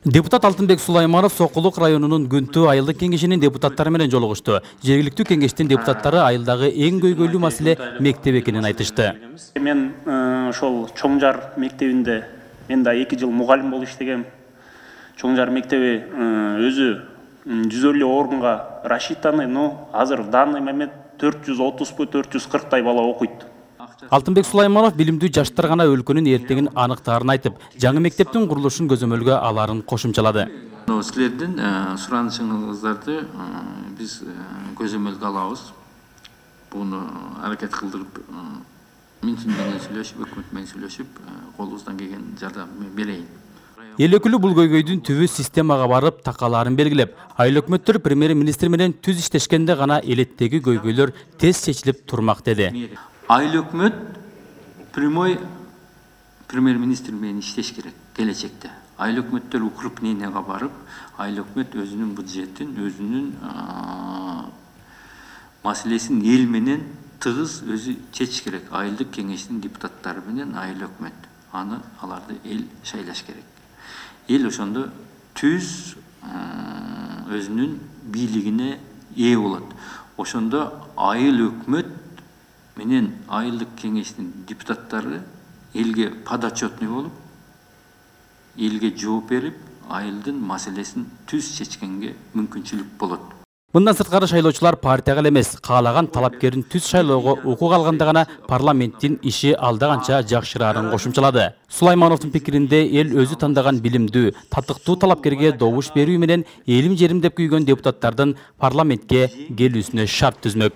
Депутат Алтынбек Сулайманов Сокулук районунун Күнтүү айылдык кеңешинин депутаттары менен жолугушту. Жергиликтүү кеңештин депутаттары айылдагы эң көйгөйлүү маселе мектеп экенин айтышты. Мен ошол Чоңжар мектебинде мен да 2 жыл мугалим болуп иштегем. Чоңжар мектеби өзү 150 орунга рассчитанный, но азыр в данный момент 430-440 бала окуйт. Алтынбек Сулайманов билимдүү жаштар гана өлкөнүн эртеңин аныктаарын айтып, жаңы мектептин курулушун көзөмөлгө аларын кошумчалады. Силердин суранышыңыздарды биз көзөмөлгө алабыз. Буну аракет кылдырып, министр менен сүйлөшүп, өкмөт менен сүйлөшүп, колубуздан келген жардамды берейин. Эл өкүлү бул көйгөйдүн түбү системага барып, такаларын белгилеп, айыл өкмөттөр премьер-министр менен түз иштешкенде гана элеттеги көйгөйлөр тез чечилип турмак деди. Айыл өкмөт прямой премьер-министр менен иштеш керек келечекте. Айыл өкмөттөр укрупненияга барып, айыл өкмөт өзүнүн бюджетин, өзүнүн маселесин эл менен тыгыз өзү чечиш керек. Айылдык кеңештин депутаттары менен айыл өкмөт. Аны аларды эл шайлаш керек. Эл ошондо түз өзүнүн бийлигине ээ болот. Ошондо айыл өкмөт менен айылдык кеңештин депутаттары элге подотчетный болуп, элге жооп берип, айылдын маселесин түз чечкенге мүмкүнчүлүк болот. Мындан сырткары шайлоочулар партияга эмес, каалаган талапкерин түз шайлоого укук алганда гана парламенттин иши алда канча жакшыраарын кошумчалады. Сулаймановдун пикиринде эл өзү тандаган билимдүү, татыктуу талапкерге добуш берүү менен элим жерим деп күйгөн депутаттардын парламентке келүүсүнө шарт түзмөк.